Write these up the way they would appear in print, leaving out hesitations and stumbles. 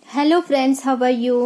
Hello friends, how are you.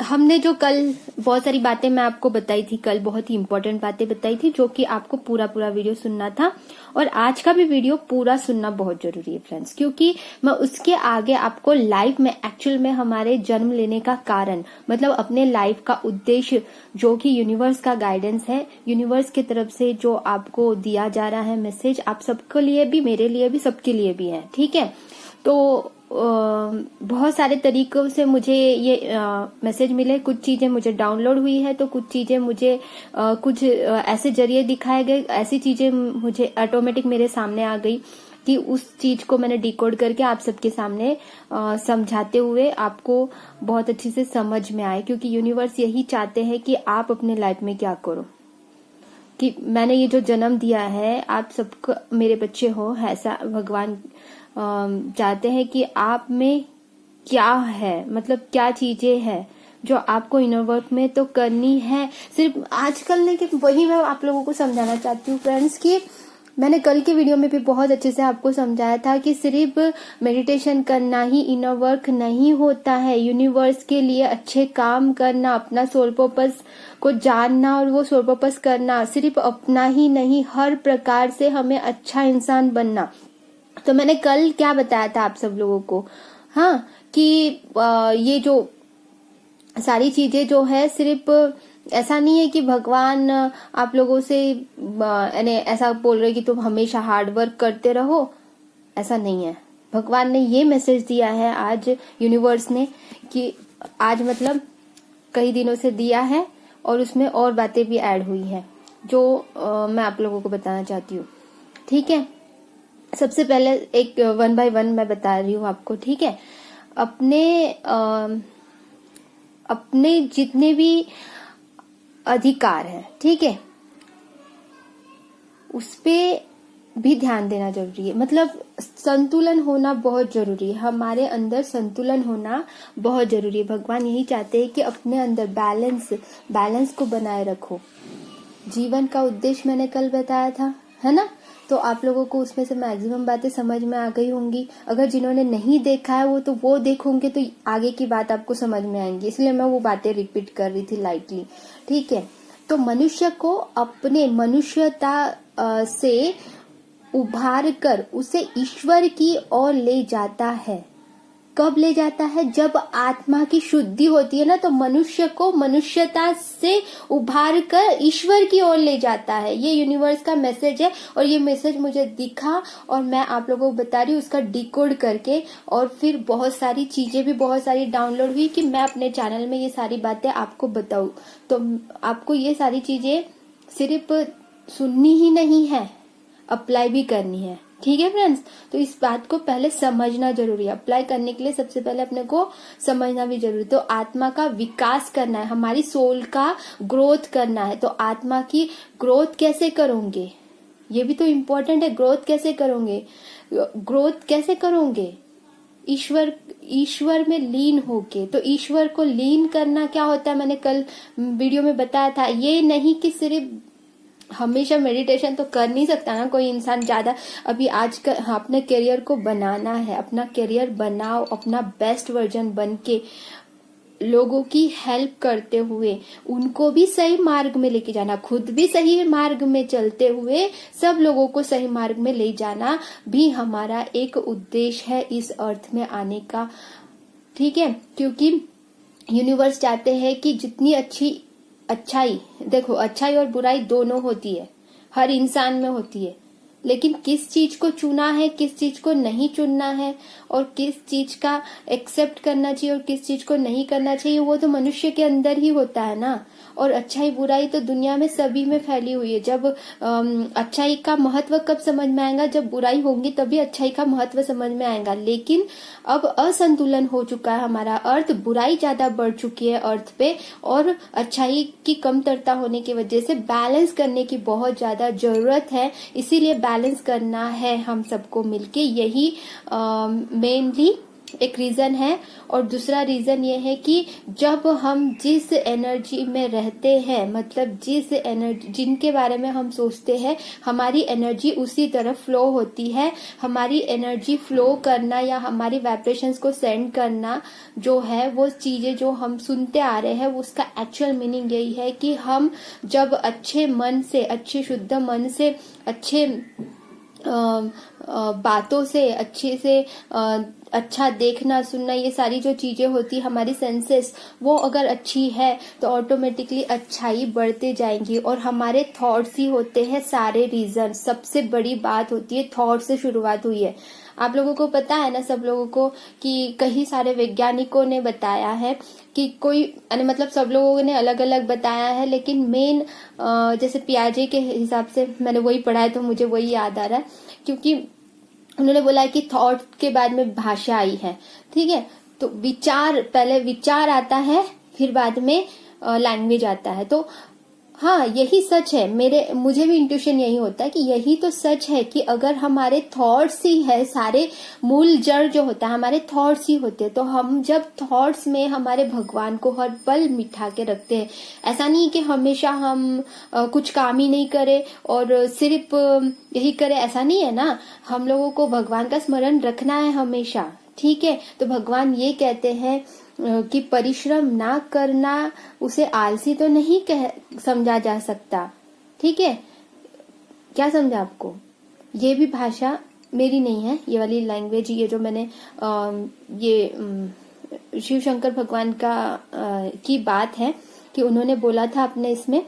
हमने जो कल बहुत सारी बातें मैं आपको बताई थी, कल बहुत ही इंपॉर्टेंट बातें बताई थी जो कि आपको पूरा पूरा वीडियो सुनना था। और आज का भी वीडियो पूरा सुनना बहुत जरूरी है फ्रेंड्स, क्योंकि मैं उसके आगे आपको लाइफ में एक्चुअल में हमारे जन्म लेने का कारण, मतलब अपने लाइफ का उद्देश्य, जो कि यूनिवर्स का गाइडेंस है, यूनिवर्स की तरफ से जो आपको दिया जा रहा है मैसेज, आप सबके लिए भी, मेरे लिए भी, सबके लिए भी है। ठीक है, तो बहुत सारे तरीकों से मुझे ये मैसेज मिले। कुछ चीजें मुझे डाउनलोड हुई है, तो कुछ चीजें मुझे कुछ ऐसे जरिए दिखाए गए, ऐसी चीजें मुझे ऑटोमेटिक मेरे सामने आ गई कि उस चीज को मैंने डिकोड करके आप सबके सामने समझाते हुए आपको बहुत अच्छे से समझ में आए। क्योंकि यूनिवर्स यही चाहते हैं कि आप अपने लाइफ में क्या करो, कि मैंने ये जो जन्म दिया है, आप सबको मेरे बच्चे हो, ऐसा भगवान चाहते हैं कि आप में क्या है, मतलब क्या चीजें हैं जो आपको इनर वर्क में तो करनी है। सिर्फ आजकल ने कि वही मैं आप लोगों को समझाना चाहती हूँ फ्रेंड्स, कि मैंने कल के वीडियो में भी बहुत अच्छे से आपको समझाया था कि सिर्फ मेडिटेशन करना ही इनर वर्क नहीं होता है। यूनिवर्स के लिए अच्छे काम करना, अपना सोल पर्पस को जानना और वो सोल पर्पस करना, सिर्फ अपना ही नहीं, हर प्रकार से हमें अच्छा इंसान बनना। तो मैंने कल क्या बताया था आप सब लोगों को, हाँ, कि ये जो सारी चीजें जो है, सिर्फ ऐसा नहीं है कि भगवान आप लोगों से यानी ऐसा बोल रहे कि तुम हमेशा हार्ड वर्क करते रहो, ऐसा नहीं है। भगवान ने ये मैसेज दिया है आज, यूनिवर्स ने, कि आज मतलब कई दिनों से दिया है, और उसमें और बातें भी ऐड हुई है जो मैं आप लोगों को बताना चाहती हूँ। ठीक है, सबसे पहले एक 1 बाय 1 मैं बता रही हूँ आपको। ठीक है, अपने जितने भी अधिकार हैं, ठीक है, उस पे भी ध्यान देना जरूरी है। मतलब संतुलन होना बहुत जरूरी है, हमारे अंदर संतुलन होना बहुत जरूरी है। भगवान यही चाहते हैं कि अपने अंदर बैलेंस को बनाए रखो। जीवन का उद्देश्य मैंने कल बताया था, है ना। तो आप लोगों को उसमें से मैक्सिमम बातें समझ में आ गई होंगी। अगर जिन्होंने नहीं देखा है वो देखोगे तो आगे की बात आपको समझ में आएंगी, इसलिए मैं वो बातें रिपीट कर रही थी लाइटली। ठीक है, तो मनुष्य को अपने मनुष्यता से उभार कर उसे ईश्वर की ओर ले जाता है। कब ले जाता है? जब आत्मा की शुद्धि होती है ना, तो मनुष्य को मनुष्यता से उभार कर ईश्वर की ओर ले जाता है। ये यूनिवर्स का मैसेज है, और ये मैसेज मुझे दिखा और मैं आप लोगों को बता रही हूँ उसका डिकोड करके। और फिर बहुत सारी चीजें भी बहुत सारी डाउनलोड हुई कि मैं अपने चैनल में ये सारी बातें आपको बताऊं। तो आपको ये सारी चीजें सिर्फ सुननी ही नहीं है, अप्लाई भी करनी है। ठीक है फ्रेंड्स, तो इस बात को पहले समझना जरूरी है। अप्लाई करने के लिए सबसे पहले अपने को समझना भी जरूरी है। तो आत्मा का विकास करना है, हमारी सोल का ग्रोथ करना है। तो आत्मा की ग्रोथ कैसे करोगे, ये भी तो इम्पोर्टेंट है। ग्रोथ कैसे करोगे? ईश्वर में लीन होके। तो ईश्वर को लीन करना क्या होता है, मैंने कल वीडियो में बताया था। ये नहीं कि सिर्फ हमेशा मेडिटेशन तो कर नहीं सकता ना कोई इंसान ज्यादा। अभी आज का अपने करियर को बनाना है, अपना करियर बनाओ, अपना बेस्ट वर्जन बन के लोगों की हेल्प करते हुए उनको भी सही मार्ग में लेके जाना, खुद भी सही मार्ग में चलते हुए सब लोगों को सही मार्ग में ले जाना भी हमारा एक उद्देश्य है इस अर्थ में आने का। ठीक है, क्योंकि यूनिवर्स चाहते हैं कि जितनी अच्छाई, देखो अच्छाई और बुराई दोनों होती है, हर इंसान में होती है, लेकिन किस चीज को चुना है, किस चीज को नहीं चुनना है, और किस चीज का एक्सेप्ट करना चाहिए और किस चीज को नहीं करना चाहिए, वो तो मनुष्य के अंदर ही होता है ना। और अच्छाई बुराई तो दुनिया में सभी में फैली हुई है। जब अच्छाई का महत्व कब समझ में आएगा, जब बुराई होगी तभी अच्छाई का महत्व समझ में आएगा। लेकिन अब असंतुलन हो चुका है हमारा अर्थ, बुराई ज्यादा बढ़ चुकी है अर्थ पे, और अच्छाई की कमतरता होने की वजह से बैलेंस करने की बहुत ज्यादा जरूरत है। इसीलिए बैलेंस करना है हम सबको मिलके, यही मेनली एक रीजन है। और दूसरा रीजन ये है कि जब हम जिस एनर्जी में रहते हैं, मतलब जिस एनर्जी जिनके बारे में हम सोचते हैं, हमारी एनर्जी उसी तरफ फ्लो होती है। हमारी एनर्जी फ्लो करना या हमारी वाइब्रेशंस को सेंड करना जो है, वो चीजें जो हम सुनते आ रहे हैं, उसका एक्चुअल मीनिंग यही है कि हम जब अच्छे मन से, अच्छे शुद्ध मन से, अच्छे बातों से, अच्छे से अच्छा देखना सुनना, ये सारी जो चीजें होती हमारी सेंसेस, वो अगर अच्छी है तो ऑटोमेटिकली अच्छाई बढ़ते जाएंगी। और हमारे थॉट्स ही होते हैं सारे रीजन। सबसे बड़ी बात होती है थॉट से शुरुआत हुई है। आप लोगों को पता है ना, सब लोगों को, कि कई सारे वैज्ञानिकों ने बताया है कि कोई, मतलब सब लोगों ने अलग अलग बताया है, लेकिन मेन जैसे पियाजे के हिसाब से मैंने वही पढ़ा है तो मुझे वही याद आ रहा है, क्योंकि उन्होंने बोला कि थॉट के बाद में भाषा आई है। ठीक है, तो विचार, पहले विचार आता है, फिर बाद में लैंग्वेज आता है। तो हाँ, यही सच है। मुझे भी इंट्यूशन यही होता है कि यही तो सच है कि अगर हमारे थॉट्स ही है, सारे मूल जड़ जो होता है हमारे थॉट्स ही होते हैं। तो हम जब थॉट्स में हमारे भगवान को हर पल मिठा के रखते हैं, ऐसा नहीं कि हमेशा हम कुछ काम ही नहीं करें और सिर्फ यही करें, ऐसा नहीं है ना। हम लोगों को भगवान का स्मरण रखना है हमेशा। ठीक है, तो भगवान ये कहते हैं कि परिश्रम ना करना, उसे आलसी तो नहीं समझा जा सकता। ठीक है, क्या समझा आपको? ये भी भाषा मेरी नहीं है, ये वाली लैंग्वेज, ये जो मैंने ये शिव शंकर भगवान की बात है कि उन्होंने बोला था अपने इसमें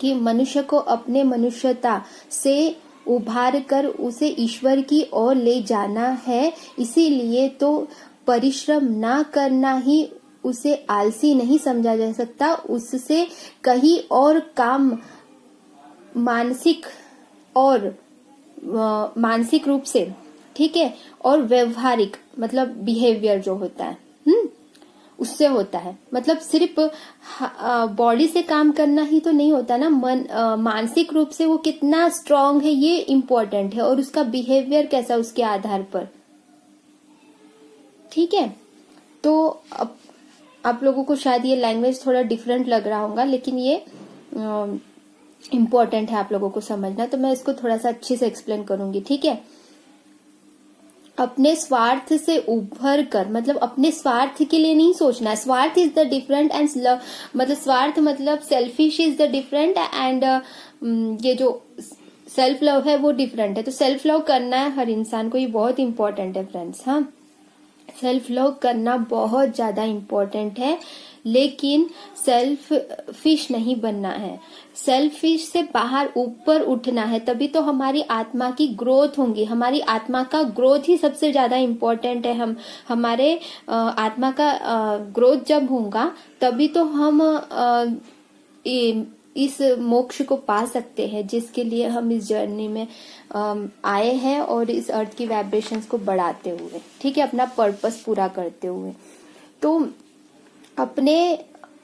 कि मनुष्य को अपने मनुष्यता से उभार कर उसे ईश्वर की ओर ले जाना है। इसीलिए तो परिश्रम ना करना ही उसे आलसी नहीं समझा जा सकता। उससे कहीं और काम मानसिक रूप से, ठीक है, और व्यवहारिक मतलब बिहेवियर जो होता है उससे होता है। मतलब सिर्फ बॉडी से काम करना ही तो नहीं होता ना, मानसिक रूप से वो कितना स्ट्रांग है ये इम्पोर्टेंट है, और उसका बिहेवियर कैसा उसके आधार पर। ठीक है, तो अब आप लोगों को शायद ये लैंग्वेज थोड़ा डिफरेंट लग रहा होगा, लेकिन ये इम्पोर्टेंट है आप लोगों को समझना, तो मैं इसको थोड़ा सा अच्छे से एक्सप्लेन करूंगी। ठीक है, अपने स्वार्थ से उभर कर, मतलब अपने स्वार्थ के लिए नहीं सोचना है। स्वार्थ इज द डिफरेंट एंड मतलब स्वार्थ मतलब selfish is the different and ये जो सेल्फ लव है वो डिफरेंट है। तो सेल्फ लव करना है हर इंसान को, ये बहुत इंपॉर्टेंट है फ्रेंड्स। हाँ, सेल्फ लव करना बहुत ज्यादा इम्पोर्टेंट है, लेकिन सेल्फिश नहीं बनना है। सेल्फिश से बाहर ऊपर उठना है, तभी तो हमारी आत्मा की ग्रोथ होगी। हमारी आत्मा का ग्रोथ ही सबसे ज्यादा इम्पोर्टेंट है। हमारे आत्मा का ग्रोथ जब होगा तभी तो हम इस मोक्ष को पा सकते हैं जिसके लिए हम इस जर्नी में आए हैं, और इस अर्थ की वाइब्रेशंस को बढ़ाते हुए, ठीक है, अपना पर्पस पूरा करते हुए। तो अपने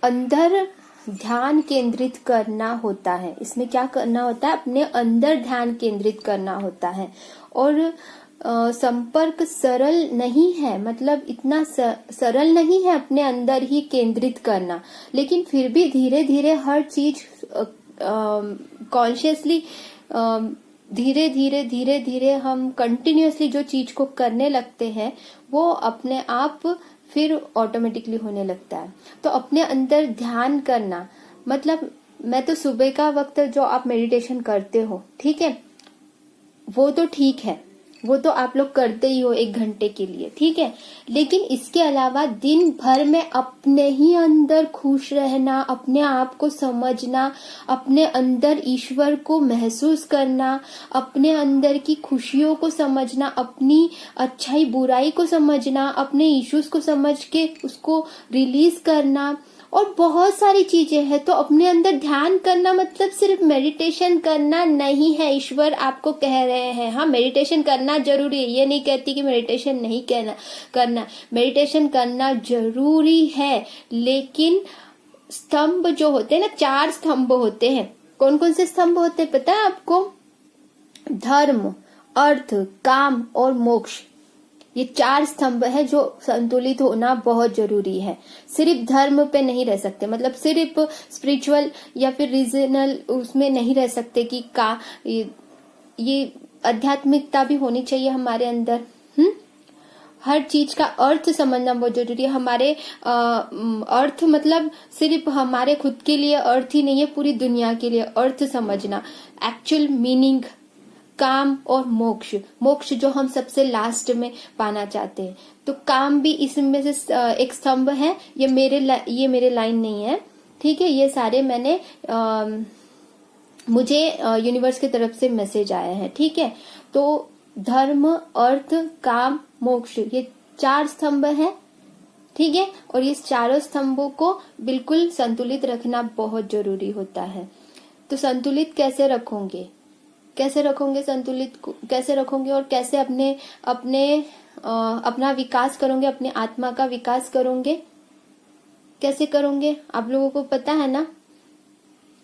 अंदर ध्यान केंद्रित करना होता है। इसमें क्या करना होता है? अपने अंदर ध्यान केंद्रित करना होता है। और संपर्क सरल नहीं है, मतलब इतना सरल नहीं है अपने अंदर ही केंद्रित करना, लेकिन फिर भी धीरे धीरे हर चीज कॉन्शियसली धीरे धीरे हम कंटिन्यूअसली जो चीज को करने लगते हैं वो अपने आप फिर ऑटोमेटिकली होने लगता है। तो अपने अंदर ध्यान करना मतलब, मैं तो सुबह का वक्त जो आप मेडिटेशन करते हो, ठीक है, वो तो ठीक है, वो तो आप लोग करते ही हो 1 घंटे के लिए, ठीक है, लेकिन इसके अलावा दिन भर में अपने ही अंदर खुश रहना, अपने आप को समझना, अपने अंदर ईश्वर को महसूस करना, अपने अंदर की खुशियों को समझना, अपनी अच्छाई बुराई को समझना, अपने इश्यूज को समझ के उसको रिलीज करना, और बहुत सारी चीजें हैं। तो अपने अंदर ध्यान करना मतलब सिर्फ मेडिटेशन करना नहीं है। ईश्वर आपको कह रहे हैं, हाँ मेडिटेशन करना जरूरी है, ये नहीं कहती कि मेडिटेशन नहीं करना, मेडिटेशन करना जरूरी है, लेकिन स्तंभ जो होते हैं ना, 4 स्तंभ होते हैं। कौन कौन से स्तंभ होते हैं पता है आपको? धर्म, अर्थ, काम और मोक्ष, ये 4 स्तंभ है जो संतुलित होना बहुत जरूरी है। सिर्फ धर्म पे नहीं रह सकते, मतलब सिर्फ स्पिरिचुअल या फिर रीजनल उसमें नहीं रह सकते कि ये आध्यात्मिकता भी होनी चाहिए हमारे अंदर। हर चीज का अर्थ समझना बहुत जरूरी है। हमारे अर्थ मतलब सिर्फ हमारे खुद के लिए अर्थ ही नहीं है, पूरी दुनिया के लिए अर्थ समझना, एक्चुअल मीनिंग, काम और मोक्ष। मोक्ष जो हम सबसे लास्ट में पाना चाहते हैं, तो काम भी इसमें से एक स्तंभ है। ये मेरे लाइन नहीं है, ठीक है, ये सारे मैंने मुझे यूनिवर्स की तरफ से मैसेज आया है, ठीक है। तो धर्म, अर्थ, काम, मोक्ष, ये 4 स्तंभ है, ठीक है। और ये चारों स्तंभों को बिल्कुल संतुलित रखना बहुत जरूरी होता है। तो संतुलित कैसे रखोगे संतुलित कैसे रखोगे और कैसे अपना विकास करोगे, अपने आत्मा का विकास करोगे, कैसे करोगे? आप लोगों को पता है ना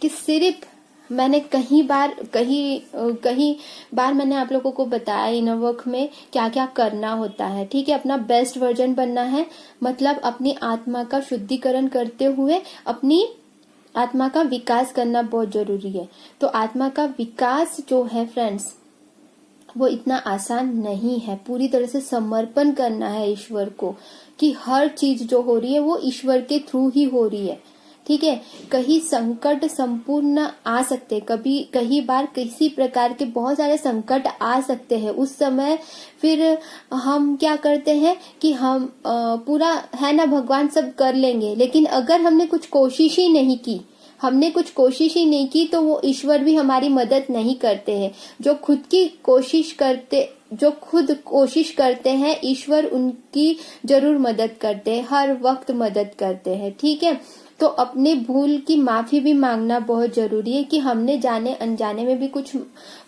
कि सिर्फ मैंने कहीं बार मैंने आप लोगों को बताया इनर वर्क में क्या क्या करना होता है, ठीक है। अपना बेस्ट वर्जन बनना है, मतलब अपनी आत्मा का शुद्धिकरण करते हुए अपनी आत्मा का विकास करना बहुत जरूरी है। तो आत्मा का विकास जो है फ्रेंड्स, वो इतना आसान नहीं है। पूरी तरह से समर्पण करना है ईश्वर को, कि हर चीज जो हो रही है वो ईश्वर के थ्रू ही हो रही है, ठीक है। कहीं संकट संपूर्ण आ सकते, कई बार किसी प्रकार के बहुत सारे संकट आ सकते हैं। उस समय फिर हम क्या करते हैं कि हम पूरा है ना, भगवान सब कर लेंगे, लेकिन अगर हमने कुछ कोशिश ही नहीं की तो वो ईश्वर भी हमारी मदद नहीं करते हैं। जो खुद कोशिश करते हैं, ईश्वर उनकी जरूर मदद करते हैं, हर वक्त मदद करते हैं, ठीक है। तो अपने भूल की माफी भी मांगना बहुत जरूरी है, कि हमने जाने अनजाने में भी कुछ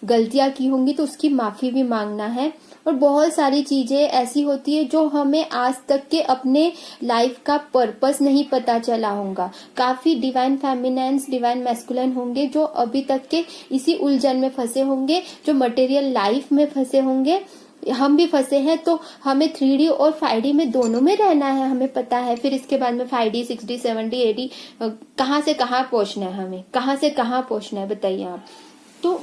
गलतियां की होंगी तो उसकी माफी भी मांगना है। और बहुत सारी चीजें ऐसी होती है जो हमें आज तक के अपने लाइफ का पर्पस नहीं पता चला होगा। काफी डिवाइन फेमिनाइन्स, डिवाइन मैस्कुलिन होंगे जो अभी तक के इसी उलझन में फंसे होंगे, जो मटेरियल लाइफ में फंसे होंगे। हम भी फंसे हैं, तो हमें 3D और 5D में दोनों में रहना है, हमें पता है। फिर इसके बाद में 5D, 6D, 7D, 8D, कहाँ से कहाँ पहुंचना है, हमें कहाँ से कहाँ पहुंचना है, बताइए आप। तो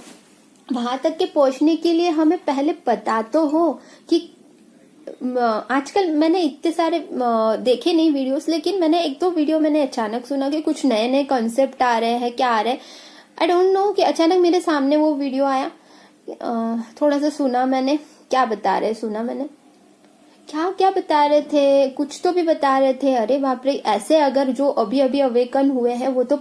वहां तक के पहुंचने के लिए हमें पहले पता तो हो कि आजकल मैंने इतने सारे देखे नहीं वीडियोस, लेकिन मैंने 1-2 वीडियो मैंने अचानक सुना कि कुछ नए नए कॉन्सेप्ट आ रहे हैं, क्या आ रहे हैं आई डोंट नो, कि अचानक मेरे सामने वो वीडियो आया, थोड़ा सा सुना मैंने, क्या बता रहे, सुना मैंने, क्या बता रहे थे, कुछ तो भी बता रहे थे। अरे बाप रे, ऐसे अगर जो अभी अभी अवेकन हुए हैं वो तो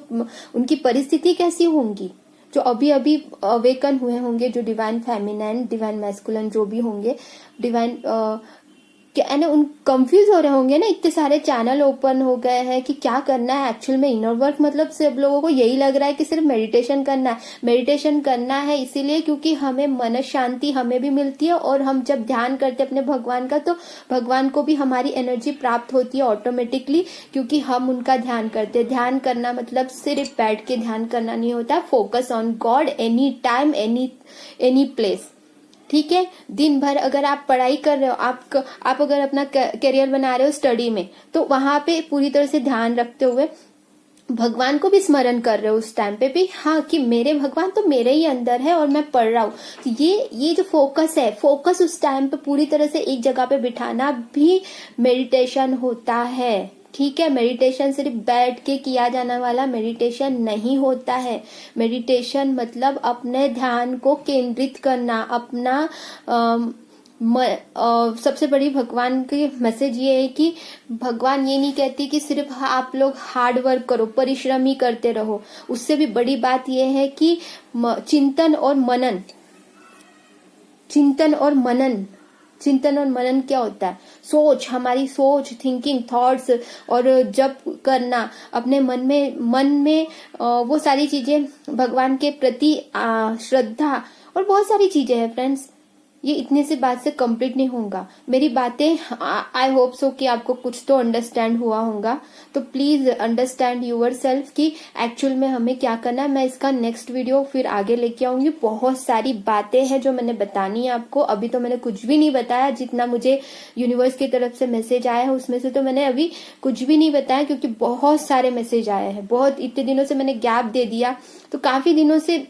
उनकी परिस्थिति कैसी होंगी, जो अभी अभी अवेकन हुए होंगे, जो डिवाइन फेमिनाइन, डिवाइन मैस्कुलिन जो भी होंगे, डिवाइन क्या ना, उन कंफ्यूज हो रहे होंगे ना। इतने सारे चैनल ओपन हो गए हैं कि क्या करना है एक्चुअल में। इनर वर्क मतलब सब लोगों को यही लग रहा है कि सिर्फ मेडिटेशन करना है इसीलिए क्योंकि हमें मन शांति हमें भी मिलती है, और हम जब ध्यान करते हैं अपने भगवान का, तो भगवान को भी हमारी एनर्जी प्राप्त होती है ऑटोमेटिकली, क्योंकि हम उनका ध्यान करते हैं। ध्यान करना मतलब सिर्फ बैठ के ध्यान करना नहीं होता, focus on God any time any place, ठीक है। दिन भर अगर आप पढ़ाई कर रहे हो, आप अगर अपना करियर बना रहे हो स्टडी में, तो वहां पे पूरी तरह से ध्यान रखते हुए भगवान को भी स्मरण कर रहे हो उस टाइम पे भी, हाँ, कि मेरे भगवान तो मेरे ही अंदर है और मैं पढ़ रहा हूँ। तो ये जो फोकस है, फोकस उस टाइम पे पूरी तरह से एक जगह पे बिठाना भी मेडिटेशन होता है, ठीक है। मेडिटेशन सिर्फ बैठ के किया जाने वाला मेडिटेशन नहीं होता है। मेडिटेशन मतलब अपने ध्यान को केंद्रित करना, अपना सबसे बड़ी भगवान की मैसेज ये है कि भगवान ये नहीं कहती कि सिर्फ आप लोग हार्ड वर्क करो, परिश्रम ही करते रहो। उससे भी बड़ी बात ये है कि चिंतन और मनन क्या होता है? सोच, हमारी सोच, थिंकिंग, थॉट्स, और जब करना अपने मन में वो सारी चीजें, भगवान के प्रति श्रद्धा, और बहुत सारी चीजें हैं फ्रेंड्स। ये इतने से बात से कंप्लीट नहीं होगा। मेरी बातें आई होप सो कि आपको कुछ तो अंडरस्टैंड हुआ होगा। तो प्लीज अंडरस्टैंड यूर सेल्फ कि एक्चुअल में हमें क्या करना है। मैं इसका नेक्स्ट वीडियो फिर आगे लेके आऊंगी। बहुत सारी बातें हैं जो मैंने बतानी है आपको। अभी तो मैंने कुछ भी नहीं बताया, जितना मुझे यूनिवर्स की तरफ से मैसेज आया है उसमें से तो मैंने अभी कुछ भी नहीं बताया, क्योंकि बहुत सारे मैसेज आए हैं। बहुत इतने दिनों से मैंने गैप दे दिया, तो काफी दिनों से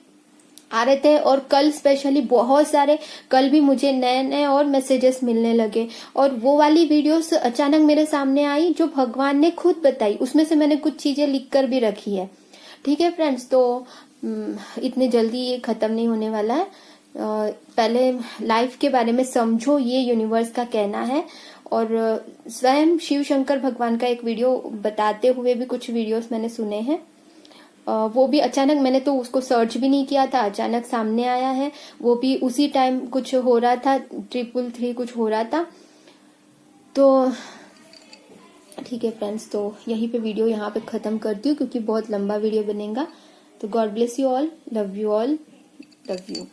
आ रहे थे। और कल स्पेशली बहुत सारे, कल भी मुझे नए नए और मैसेजेस मिलने लगे। और वो वाली वीडियोस अचानक मेरे सामने आई जो भगवान ने खुद बताई, उसमें से मैंने कुछ चीजें लिख कर भी रखी है। ठीक है फ्रेंड्स, तो इतनी जल्दी ये खत्म नहीं होने वाला है। पहले लाइफ के बारे में समझो, ये यूनिवर्स का कहना है। और स्वयं शिव शंकर भगवान का एक वीडियो बताते हुए भी कुछ वीडियोस मैंने सुने हैं। वो भी अचानक, मैंने तो उसको सर्च भी नहीं किया था, अचानक सामने आया है। वो भी उसी टाइम कुछ हो रहा था, 333 कुछ हो रहा था। तो ठीक है फ्रेंड्स, तो यहीं पे वीडियो यहाँ पे खत्म करती हूँ, क्योंकि बहुत लंबा वीडियो बनेगा। तो God bless you all, love you all, love you.